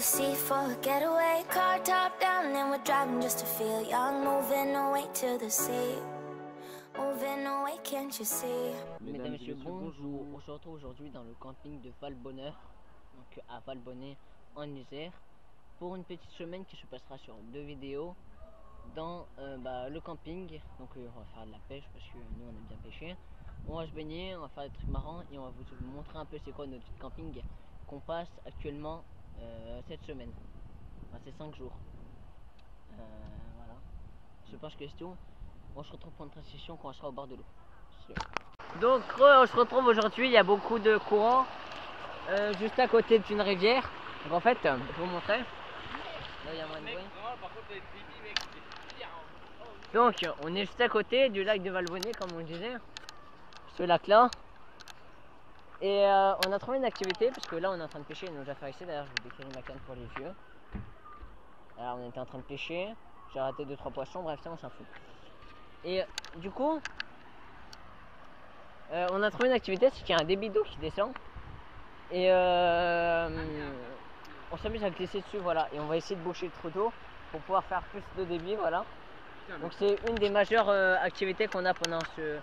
sea for a getaway, car top down and we're driving just to feel young, moving away to the sea, moving away, can't you see? Mesdames et messieurs, bonjour. On se retrouve aujourd'hui dans le camping de Valbonne, donc à Valbonne en Isère, pour une petite semaine qui se passera sur 2 vidéos dans le camping. Donc on va faire de la pêche parce que nous on aime bien pêcher. On va se baigner, on va faire des trucs marrants et on va vous montrer un peu c'est quoi notre camping qu'on passe actuellement cette semaine. Enfin, c'est 5 jours. Voilà. Je pense question. On se retrouve pour une transition quand on sera au bord de l'eau. Donc on se retrouve aujourd'hui, il y a beaucoup de courant juste à côté d'une rivière. Donc en fait, je vais vous montrer. Là il y a moins de bruit. Donc on est juste à côté du lac de Valbonne comme on disait. Ce lac là. Et on a trouvé une activité parce que là on est en train de pêcher, nos affaires ici. D'ailleurs je vous décrirai ma canne pour les vieux. Alors on était en train de pêcher, j'ai raté 2-3 poissons, bref ça on s'en fout. Et du coup on a trouvé une activité, c'est qu'il y a un débit d'eau qui descend. Et on s'amuse à glisser dessus, voilà. Et on va essayer de boucher le trou d'eau pour pouvoir faire plus de débit, voilà. Donc c'est une des majeures activités qu'on a pendant ce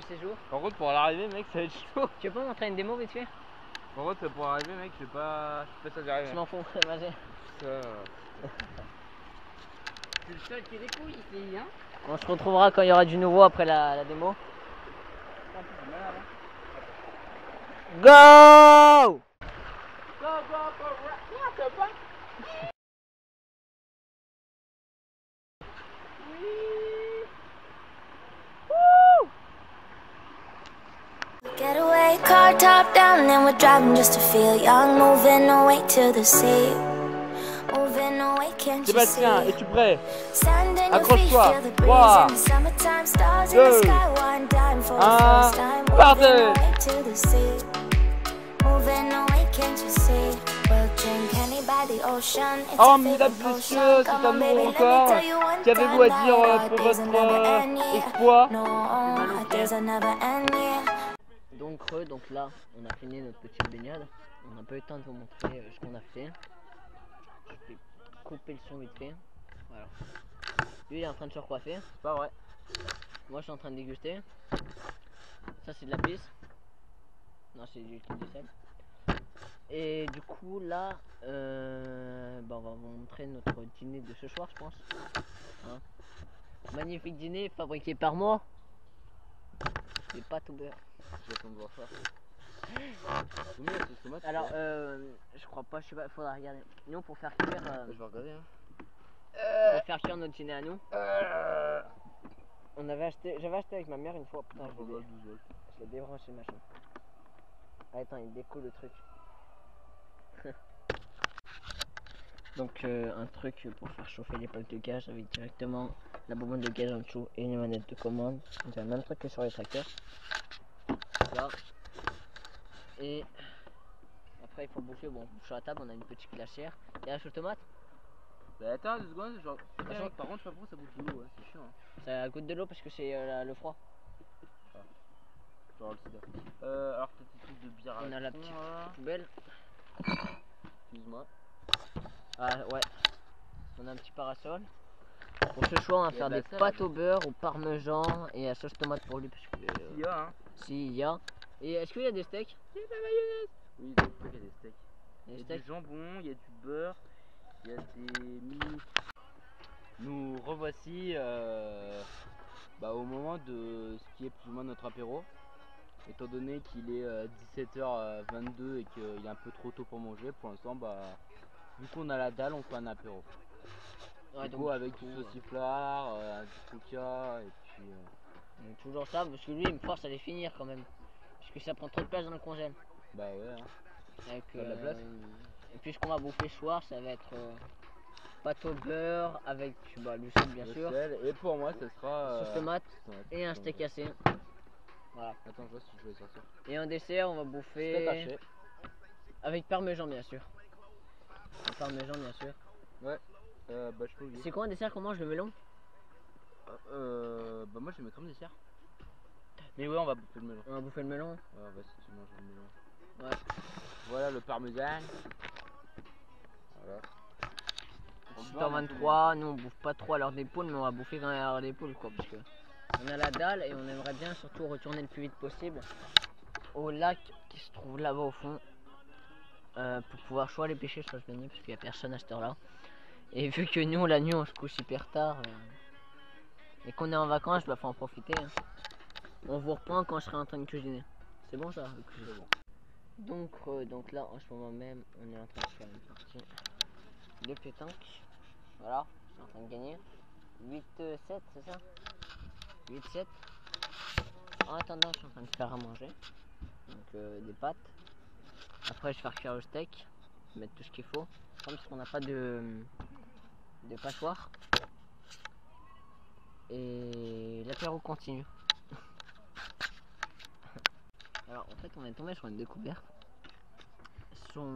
séjour. Par contre pour l'arrivée mec ça va être chaud. Tu veux pas montrer une démo vite fait? Par contre pour arriver mec je sais pas ça j'arrive. Je m'en fous, vas-y. C'est le seul qui découille ici, hein. On se retrouvera quand il y aura du nouveau après la démo. Go! Getaway, car top down and we're driving just to feel young, moving away to the sea, moving away, can't you see? Sébastien, es-tu prêt? Accroche-toi. 3, 2, 1, partez! Oh mesdames et messieurs, c'est un nouveau record. Qu'avez-vous à dire pour votre exploit? Donc là, on a fini notre petite baignade. On n'a pas eu le temps de vous montrer ce qu'on a fait. Je vais couper le son vite fait. Voilà. Lui il est en train de se recoiffer. C'est pas vrai. Moi je suis en train de déguster. Ça c'est de la pisse. Non c'est du sel. Et du coup là, on va vous montrer notre dîner de ce soir je pense. Hein, magnifique dîner fabriqué par moi. Des pâtes au beurre. J'attends de voir ça. Alors je crois pas, je sais pas, faudra regarder. Nous pour faire cuire. Je vais regarder hein. Pour faire cuire notre dîner à nous. J'avais acheté avec ma mère une fois. Putain, je l'ai débranché le machin. Ah, attends, il découle le truc. Donc un truc pour faire chauffer les plaques de gaz avec directement la bonbonne de gaz en dessous et une manette de commande. C'est le même truc que sur les tracteurs. Là. Et après il faut bouffer. Bon, sur la table on a une petite glacière. Et la sauce tomate. Bah attends 2 secondes, genre, par contre je sais pas pourquoi ça goûte de l'eau, ouais, c'est chiant hein. Ça goûte de l'eau parce que c'est le froid. Genre le sida. Alors petit truc de bière. On a la petite poubelle. Excuse-moi. Ah ouais. On a un petit parasol. Pour ce choix on va faire des pâtes au beurre, au parmesan et à sauce tomate pour lui parce que s'il y a hein. S'il y a. Et est-ce qu'il y a des steaks? Il y a de la mayonnaise. Oui, il y a des steaks. Il y a du jambon, il y a du beurre, il y a des mini. Nous revoici au moment de ce qui est plus ou moins notre apéro. Étant donné qu'il est 17h22 et qu'il est un peu trop tôt pour manger, pour l'instant, vu qu'on a la dalle, on fait un apéro. Ouais, du coup, avec du sauciflard, du coca et puis. Toujours ça, parce que lui il me force à les finir quand même. Parce que ça prend trop de place dans le congèle. Bah ouais. Hein. Avec, la place. Et puis ce qu'on va bouffer ce soir, ça va être pâte au beurre avec le sel bien sûr. Et pour moi, ça sera sauce tomate et un steak cassé. Voilà. Attends, je vois si je vais sortir. Et en dessert, on va bouffer avec parmesan bien sûr. Le parmesan bien sûr. Ouais. Je peux oublier. C'est quoi un dessert qu'on mange, le melon? Moi je mets comme dessert. Mais ouais, on va bouffer le melon. On va bouffer le melon. Ouais, on va si tu manges le melon. Ouais. Voilà le parmesan. Voilà. 6h23, nous on bouffe pas trop à l'heure des poules, mais on va bouffer quand même à l'heure des poules quoi, parce que on a la dalle et on aimerait bien surtout retourner le plus vite possible au lac qui se trouve là-bas au fond pour pouvoir soit aller pêcher soit se baigner parce qu'il y a personne à cette heure là. Et vu que nous la nuit on se couche hyper tard et qu'on est en vacances, bah faut en profiter hein. On vous reprend quand je serai en train de cuisiner. C'est bon ça le cuisiner. Donc là en ce moment même on est en train de faire une partie de pétanque. Voilà, je suis en train de gagner 8-7 c'est ça, 8-7. En attendant je suis en train de faire à manger. Donc des pâtes. Après je vais faire cuire le steak, mettre tout ce qu'il faut. Parce qu'on n'a pas de passoire. Et l'apéro continue. Alors en fait on est tombé sur une découverte. Son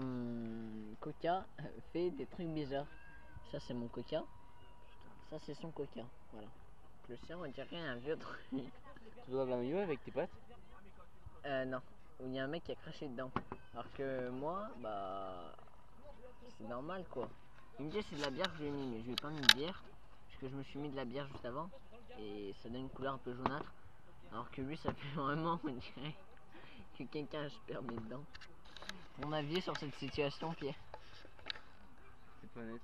coca fait des trucs bizarres. Ça c'est mon coca. Ça c'est son coca. Voilà. Le sien on dirait un vieux truc. Tu dois la maillot avec tes pattes? Non. Où il y a un mec qui a craché dedans. Alors que moi, bah c'est normal quoi. Il me dit c'est de la bière que j'ai mis, mais je vais pas mis de bière. Parce que je me suis mis de la bière juste avant. Et ça donne une couleur un peu jaunâtre. Alors que lui ça fait vraiment on dirait que quelqu'un a spermé dedans. Mon avis sur cette situation Pierre? C'est pas net.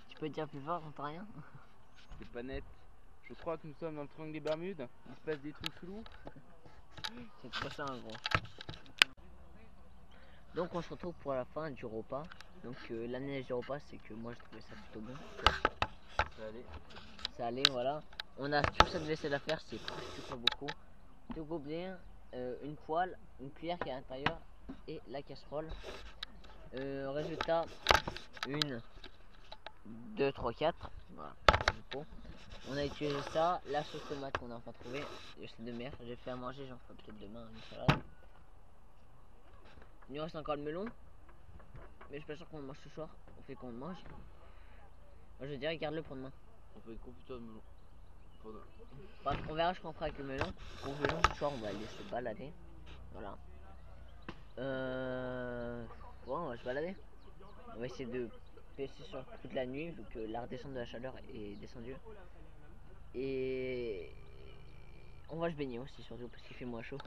Tu peux dire plus fort, j'entends rien. C'est pas net. Je crois que nous sommes dans le triangle des Bermudes. Il se passe des trucs chelous. C'est trop ça en gros. Donc on se retrouve pour la fin du repas. Donc l'analyse du repas c'est que moi je trouvais ça plutôt bon. Ça allait. Ça allait voilà. On a tout ça de vaisselle à faire, c'est presque pas beaucoup. Deux gobelets, une poêle, une cuillère qui est à l'intérieur et la casserole. Résultat 1, 2, 3, 4. Voilà. On a utilisé ça, la sauce tomate qu'on a enfin trouvé, le sel de mer. J'ai fait à manger, j'en ferai peut-être demain une salade. Il nous reste encore le melon, mais je suis pas sûr qu'on le mange ce soir. On fait qu'on le mange. Moi je dirais garde-le pour demain. On fait une confiture de melon. Enfin, on verra ce qu'on fera avec le melon. Pour le melon ce soir on va aller se balader. Voilà. Ouais, on va se balader. On va essayer de pêcher sur toute la nuit vu que la redescente de la chaleur est descendue. Et on va se baigner aussi surtout parce qu'il fait moins chaud.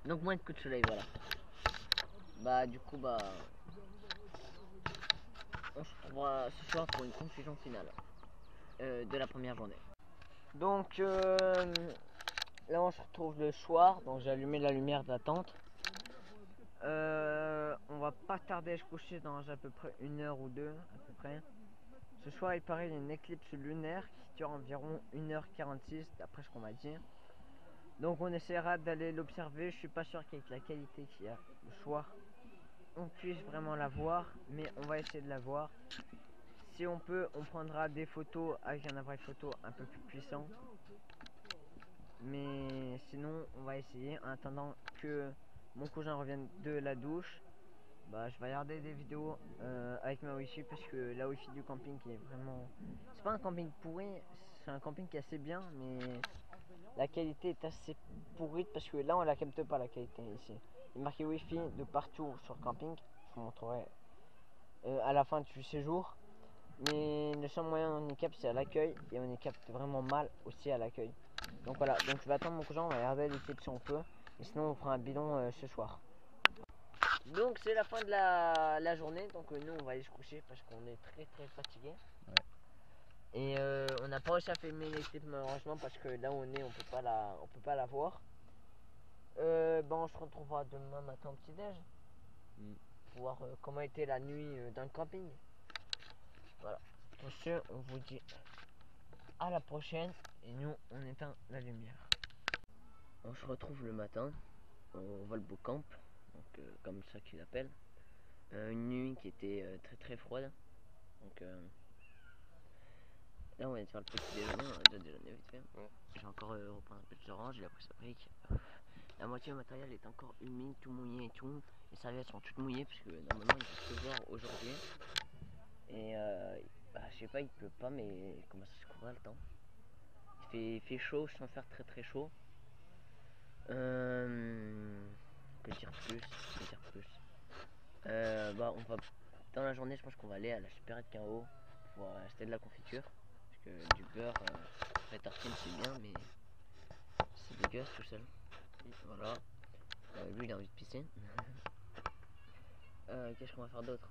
Donc moins de coups de soleil, voilà. Bah du coup bah on se retrouvera ce soir pour une conclusion finale de la première journée. Donc là on se retrouve le soir, donc j'ai allumé la lumière de la tente. On va pas tarder à se coucher dans à peu près 1 heure ou 2 à peu près. Ce soir il paraît qu'il y a une éclipse lunaire qui dure environ 1h46 d'après ce qu'on m'a dit. Donc on essaiera d'aller l'observer. Je suis pas sûr qu'avec la qualité qu'il y a le soir on puisse vraiment la voir, mais on va essayer de la voir. Si on peut, on prendra des photos avec un appareil photo un peu plus puissant. Mais sinon on va essayer en attendant que mon cousin revienne de la douche. Bah je vais regarder des vidéos avec ma wifi parce que la wifi du camping qui est vraiment... C'est pas un camping pourri, c'est un camping qui est assez bien, mais la qualité est assez pourrite parce que là on la capte pas la qualité ici. Il est marqué wifi de partout sur le camping, je vous montrerai à la fin du séjour. Mais le seul moyen on y capte c'est à l'accueil et on y capte vraiment mal aussi à l'accueil. Donc voilà, donc je vais attendre mon cousin, on va regarder les clips si on peut. Et sinon on fera un bidon ce soir. Donc c'est la fin de la journée, donc nous on va aller se coucher parce qu'on est très fatigué. Ouais. Et on n'a pas réussi à filmer les clips malheureusement parce que là où on est on peut pas la voir. On se retrouvera demain matin au petit déj pour voir comment était la nuit dans le camping. Voilà. Pour ce on vous dit à la prochaine et nous on éteint la lumière. On se retrouve le matin au Volbocamp, donc comme ça qu'il appelle. Une nuit qui était très froide. Donc là on va faire le petit déjeuner, on a déjà déjeuné vite fait. Ouais. J'ai encore repris un peu de orange, j'ai pris sa brique. La moitié du matériel est encore humide, tout mouillé et tout. Les serviettes sont toutes mouillées parce que normalement il peut pleuvoir aujourd'hui. Et je sais pas, il pleut pas, mais comment ça se couvre le temps. Il fait chaud sans faire très chaud. Que dire plus, Bah on va dans la journée, je pense qu'on va aller à la supérette Quinhaut pour acheter de la confiture parce que du beurre après tartine c'est bien mais c'est dégueulasse tout seul. Voilà. Lui il a envie de pisser. Qu'est-ce qu'on va faire d'autre?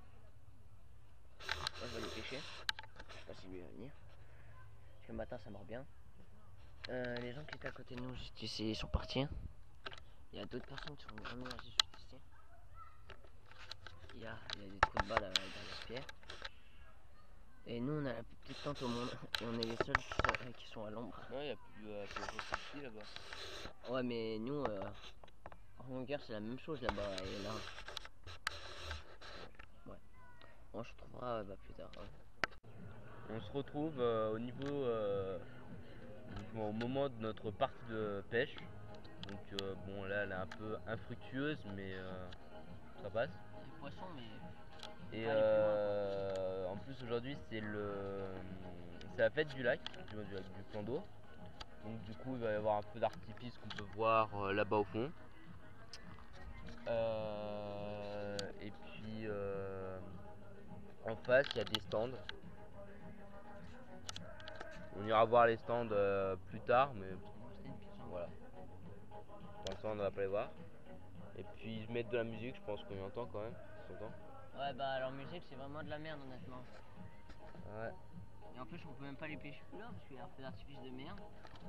Moi je vais aller pêcher. Je sais pas si lui va venir. Parce que le matin ça mord bien. Les gens qui étaient à côté de nous juste ici ils sont partis. Il y a d'autres personnes qui sont vraiment juste ici. Il y a des trous de balles derrière la pierre. Et nous on a la plus petite tente au monde. Et on est les seuls qui sont à l'ombre. Non, il y a plus de ici là-bas. Ouais mais nous en longueur c'est la même chose là-bas et là. Ouais. On se retrouvera plus tard. Ouais. On se retrouve au niveau au moment de notre partie de pêche. Donc bon là elle est un peu infructueuse mais ça passe. Les poissons mais. Et en plus aujourd'hui c'est la fête du lac, du plan d'eau. Donc du coup il va y avoir un peu d'artifice qu'on peut voir là-bas au fond. Et puis en face il y a des stands. On ira voir les stands plus tard mais voilà. Pour l'instant on ne va pas les voir. Et puis je mets de la musique, je pense qu'on y entend quand même. Ouais bah alors musique c'est vraiment de la merde honnêtement. Ouais. Et en plus on peut même pas les pêcher là parce qu'il y a un feu d'artifice de merde.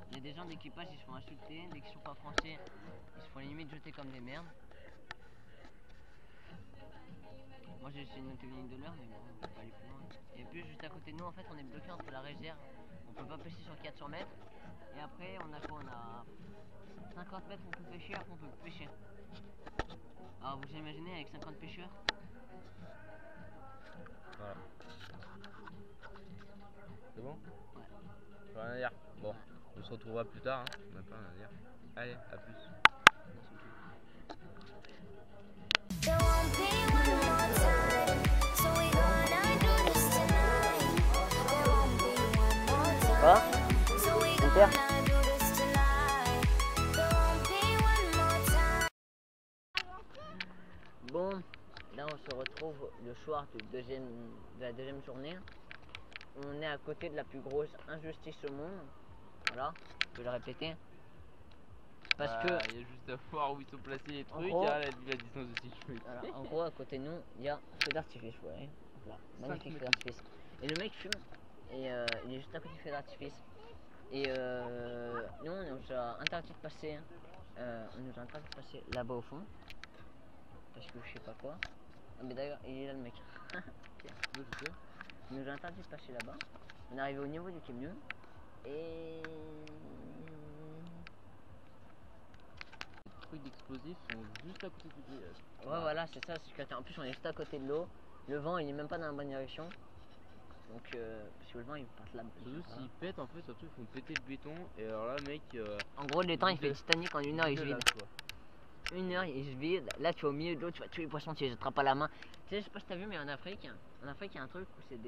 Il y a des gens d'équipage ils se font insulter, dès qu'ils sont pas français ils se font limite jeter comme des merdes. Moi j'ai essayé de noter une ligne de l'heure mais bon on peut pas aller plus loin. Et puis juste à côté de nous en fait on est bloqué entre la réserve. On peut pas pêcher sur 400 mètres. Et après on a quoi? On a 50 mètres on peut pêcher, après on peut plus pêcher. Alors vous imaginez avec 50 pêcheurs? Voilà. C'est bon? Ouais. Plus rien à dire. Bon, on se retrouvera plus tard, hein. On n'a pas rien à dire. Allez, à plus. There won't be one more time, so we gonna do this tonight. There won't be one more time, so we gonna do this tonight. There won't be one more time. Bon, là on se retrouve le soir de la deuxième journée. On est à côté de la plus grosse injustice au monde. Voilà, je vais le répéter. Parce que il y a juste à voir où ils sont placés les trucs, gros, il y a la distance de 6 cheveux. voilà, en gros à côté de nous, il y a un feu d'artifice, vous voyez. Voilà, magnifique feu d'artifice. Et le mec fume, et il est juste à côté du feu d'artifice. Et nous on nous a interdit de passer, là-bas au fond. Parce que je sais pas quoi. Ah, mais d'ailleurs, il est là le mec. Il nous a interdit de passer là-bas. On est arrivé au niveau du camion. Et Les trucs d'explosifs sont juste à côté du grillage. ouais, voilà, c'est ça. En plus, on est juste à côté de l'eau. Le vent, il est même pas dans la bonne direction. Donc, parce que le vent, il passe là. Surtout s'ils pètent, en fait, surtout ils font péter le béton. Et alors là, mec. En gros, le temps, il fait Titanic en 1 heure, il se vide. Quoi. 1 heure, il se vide. Là, tu vas au milieu de l'eau, tu vois tous les poissons, tu les attrapes à la main. Tu sais, je sais pas si t'as vu, mais en Afrique, il y a un truc où c'est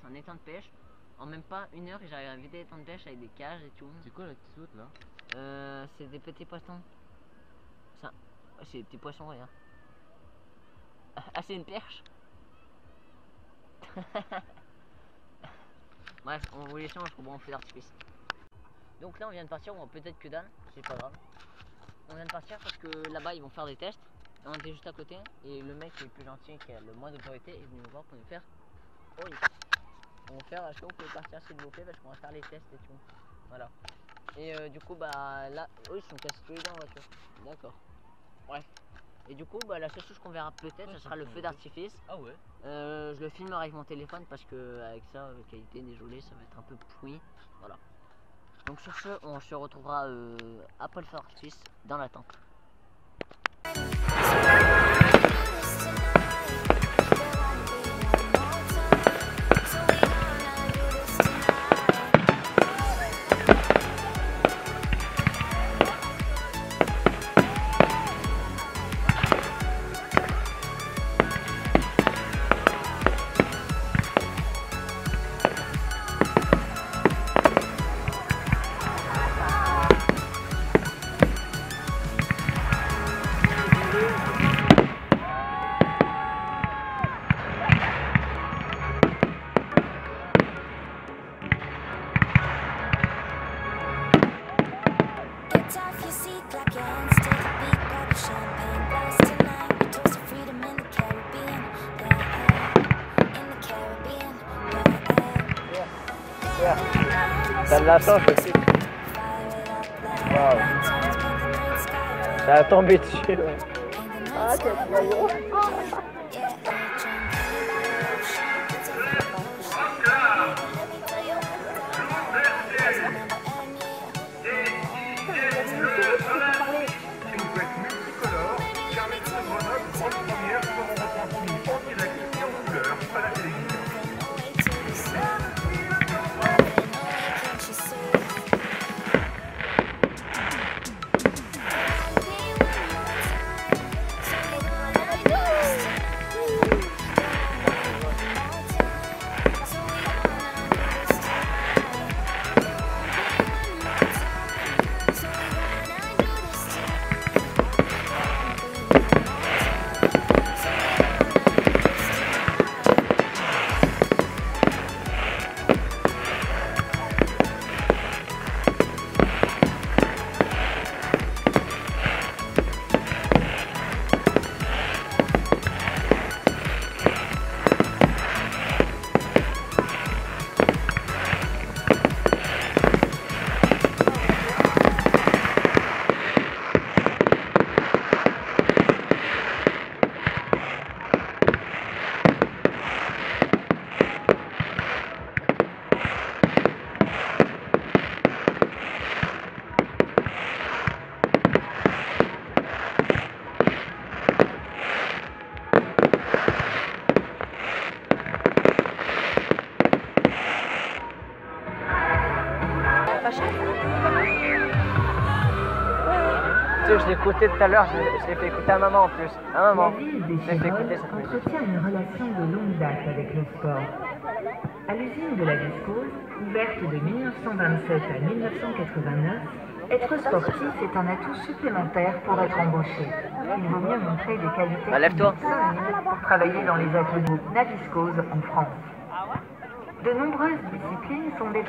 un étang de pêche. En même pas 1 heure, j'arrive à vider l'étang de pêche avec des cages et tout. C'est quoi la qui saute là? C'est des petits poissons. Ça, ouais, c'est des petits poissons, regarde. Ah, c'est une perche. Bref, on vous laisse, on se revoit en feu d'artifice. Donc là, on vient de partir, bon, peut-être que dalle, c'est pas grave. On vient de partir parce que là-bas, ils vont faire des tests. On était juste à côté et le mec qui est le plus gentil, qui a le moins d'autorité, est venu nous voir pour nous faire. Oh, on va faire, est-ce que vous pouvez partir s'il vous plaît, parce qu'on va faire les tests et tout. Voilà. Et du coup, bah là, eux, ils sont cassés tous les deux en voiture. D'accord. Bref. Et du coup, bah la seule chose qu'on verra peut-être, ce sera le feu d'artifice. Ah ouais. Je le filmerai avec mon téléphone parce que avec ça, qualité, désolé, ça va être un peu pourri. Voilà. Donc sur ce, on se retrouvera après le feu d'artifice dans la tente. like your hands take a beat, pop a champagne glass tonight. We toast to freedom in the Caribbean, yeah, in the Caribbean, yeah. T'as de la chance aussi. Waouh. Ça a tombé dessus. Ouais. Ah, quel gros. Tu sais, je l'ai écouté tout à l'heure, je l'ai fait écouter à maman en plus. À maman. Je l'ai fait écouter cette musique. Entretient une relation de longue date avec le sport. À l'usine de la viscose, ouverte de 1927 à 1989, être sportif est un atout supplémentaire pour être embauché. Il vaut mieux montrer des qualités Lève-toi. solides pour travailler dans les ateliers Naviscose en France. De nombreuses disciplines sont des...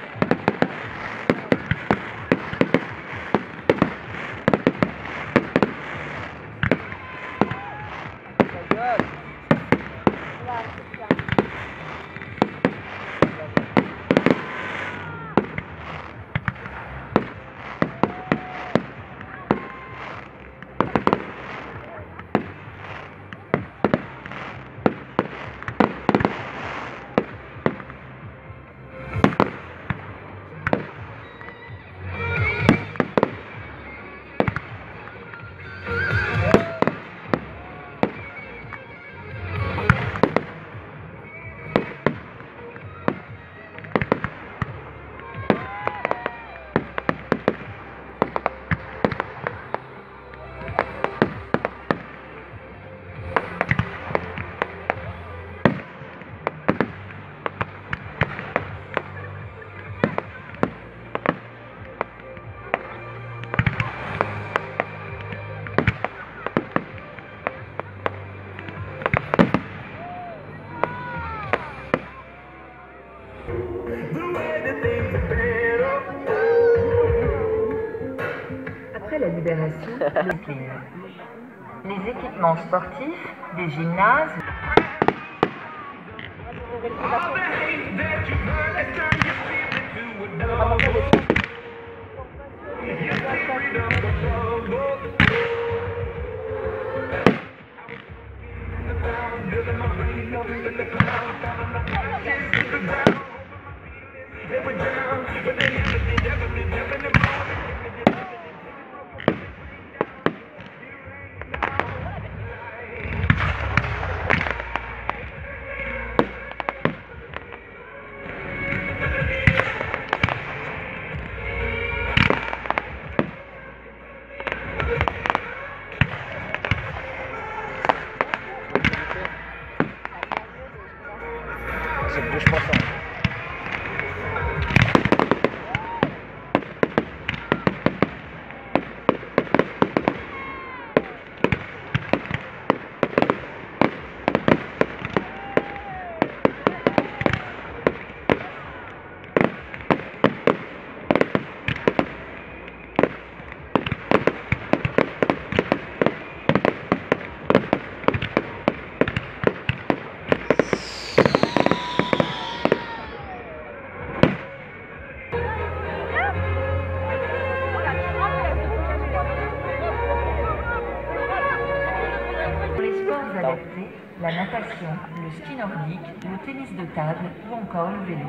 Après la libération, le clean. Les équipements sportifs, des gymnases, C'est 12%. VRT, la natation, le ski nordique, le tennis de table ou encore le vélo.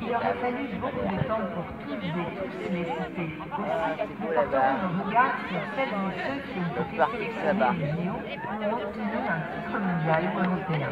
Il aurait fallu beaucoup de temps pour toutes et tous les citer. Aussi, nous porterons nos regards sur celles et ceux qui ont été sélectionnés les JO ou ont obtenu un titre mondial ou européen.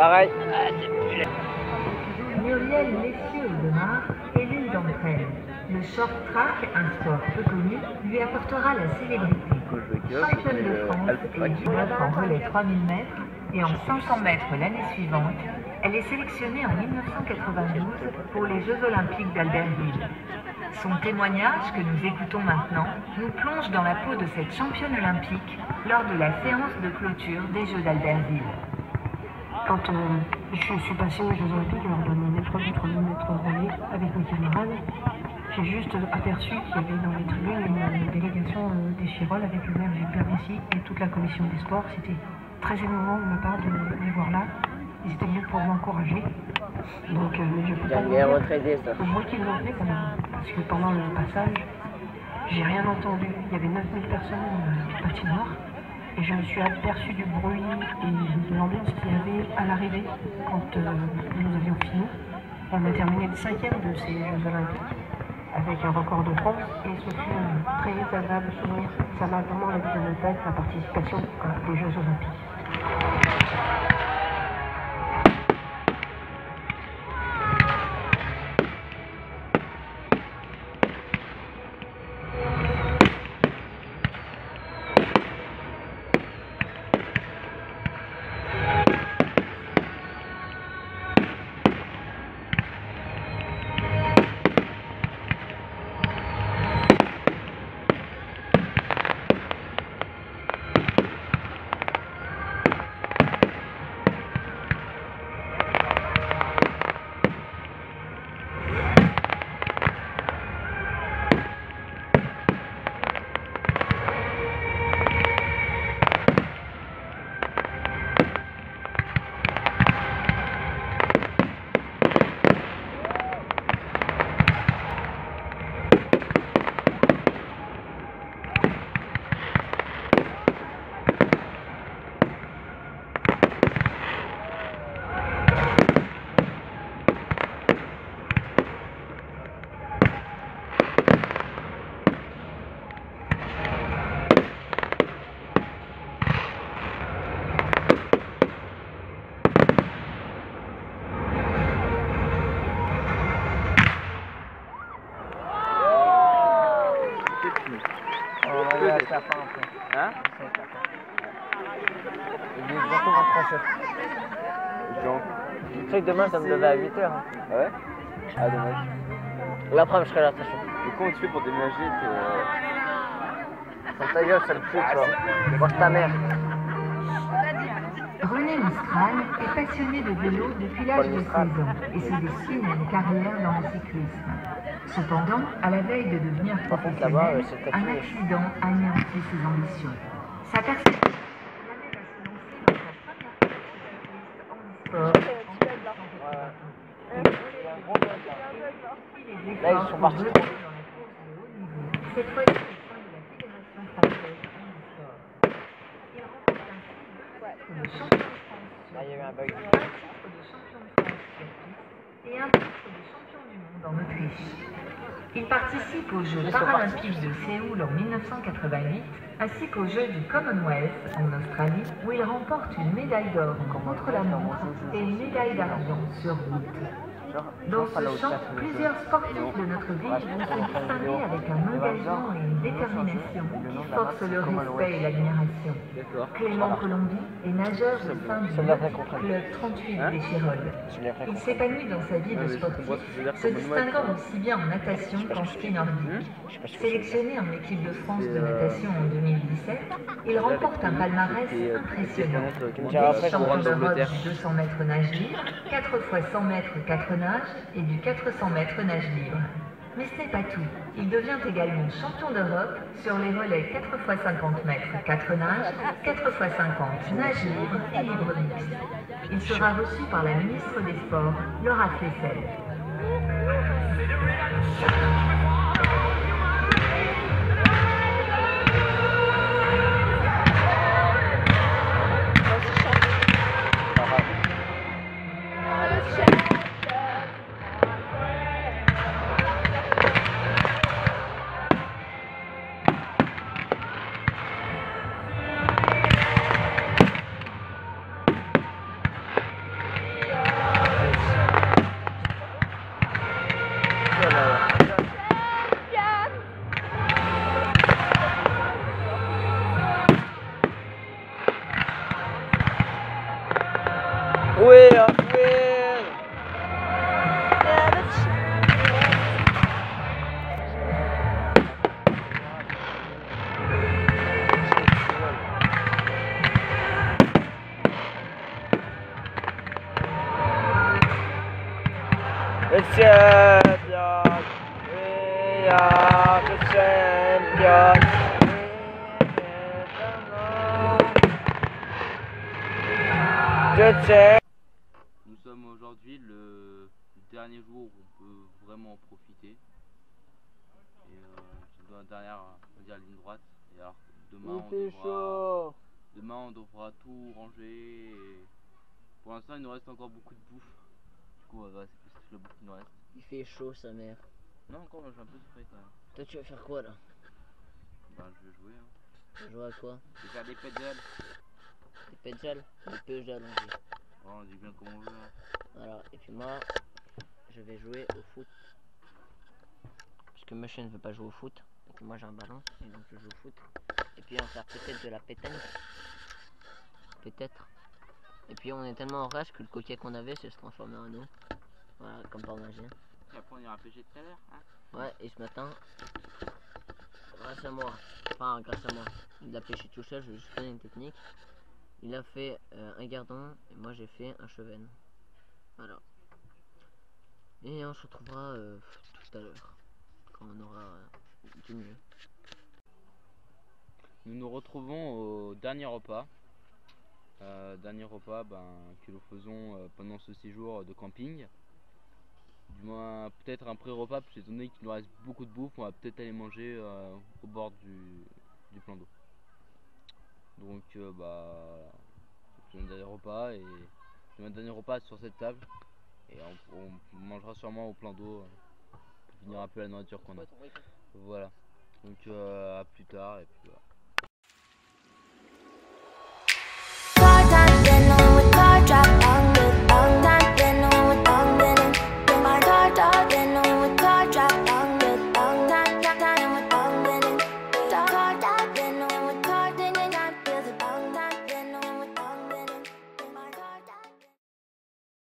Pareil. Muriel Lessieux-Demar est l'une d'entre elles. Le short track, un sport peu connu, lui apportera la célébrité. Championne de France et pilote en relais 3000 mètres et en 500 mètres l'année suivante, elle est sélectionnée en 1992 pour les Jeux Olympiques d'Albertville. Son témoignage, que nous écoutons maintenant, nous plonge dans la peau de cette championne olympique lors de la séance de clôture des Jeux d'Albertville. Quand je suis passée aux Jeux Olympiques lors d'une épreuve de 3000 mètres relais avec mes camarades, j'ai juste aperçu qu'il y avait dans les tribunes une délégation des Chirolles avec le maire Gilles Permessi et toute la commission des sports. C'était très émouvant de ma part de les voir là. Ils étaient venus pour m'encourager. Donc je peux pas dire au moins qu'ils l'ont fait quand même. Parce que pendant le passage, j'ai rien entendu. Il y avait 9000 personnes au patinoire. Et je me suis aperçu du bruit et de l'ambiance qu'il y avait à l'arrivée quand nous avions fini. On a terminé le 5e de ces Jeux Olympiques avec un record de France et ce fut un très agréable souvenir. Ça m'a vraiment laissé dans la tête la participation des Jeux Olympiques. Hein? Il est bientôt 23h. Le truc demain, ça me lever à 8h. Ah ouais? Ah dommage. L'après-midi, je serai là, attention. Mais comment tu fais pour déménager Ferme ta gueule, sale pute, toi. Mange ta mère. René Mistral est passionné de vélo depuis l'âge de 16 ans et se destine à une carrière dans le cyclisme. Cependant, à la veille de devenir professionnel, un accident anéantit ses ambitions. Sa perspective l'amène à se lancer dans sa première course cycliste Là, ils sont partis. Dans la course de haut niveau, cette fois-ci au sein de la Fédération française handisport. Il remporte ainsi 2 titres de champion de France sur Là, il y a eu un bug. un titre de champion de France sur piste et un titre de champion du monde en Autriche. Il participe aux Jeux paralympiques de Séoul en 1988 ainsi qu'aux Jeux du Commonwealth en Australie où il remporte une médaille d'or en contre-la-montre et une médaille d'argent sur route. Dans ce champ, plusieurs sportifs de notre ville vont se distinguer avec un engagement et une détermination qui forcent le respect et l'admiration. D'accord. Clément Colombi est nageur au sein du club 38 des Chirolles. Il s'épanouit dans sa vie de sportif, se distinguant aussi bien en natation qu'en ski nordique. Sélectionné en équipe de France de natation en 2017, il remporte un palmarès impressionnant. Des champions d'Europe du 200 mètres nage libre, 4 fois 100 mètres 4 nages et du 400 mètres nage libre. Mais ce n'est pas tout. Il devient également champion d'Europe sur les relais 4 fois 50 mètres 4 nages, 4 fois 50 nage libre et libre mixte. Il sera reçu par la ministre des Sports, Laura Flessel. The champion, we are the champion. Nous sommes aujourd'hui le dernier jour où on peut vraiment en profiter. Et je dois derrière, on va dire ligne droite. Et alors demain on devra tout ranger. Et pour l'instant il nous reste encore beaucoup de bouffe. Du coup c'est le bouffe qui nous reste. Il fait chaud sa mère. Non encore, moi j'ai un peu de frais quand même. Toi tu vas faire quoi là? Ben je vais jouer. Tu vas jouer à quoi? Je vais faire des pédales. Des pédales? Des pédales on dit. Oh, on dit bien comment on veut. Voilà, et puis moi je vais jouer au foot. Parce que Monsieur ne veut pas jouer au foot. Donc moi j'ai un ballon et donc je joue au foot. Et puis on va faire peut-être de la pétanque. Peut-être. Et puis on est tellement en rage que le coquet qu'on avait se transformé en eau. Voilà, comme par magie. Et après on ira pêcher tout à l'heure, hein. Ouais, et ce matin, grâce à moi, il a pêché tout seul, je vais juste donner une technique. Il a fait un gardon et moi j'ai fait un chevenne. Voilà. Et on se retrouvera tout à l'heure, quand on aura du mieux. Nous nous retrouvons au dernier repas. Que nous faisons pendant ce séjour de camping. Du moins peut-être un pré-repas, parce que étant donné qu'il nous reste beaucoup de bouffe, on va peut-être aller manger au bord du plan d'eau. Donc c'est mon dernier repas et c'est mon dernier repas sur cette table. Et on mangera sûrement au plan d'eau pour finir un peu la nourriture qu'on a. Voilà. Donc à plus tard et puis voilà.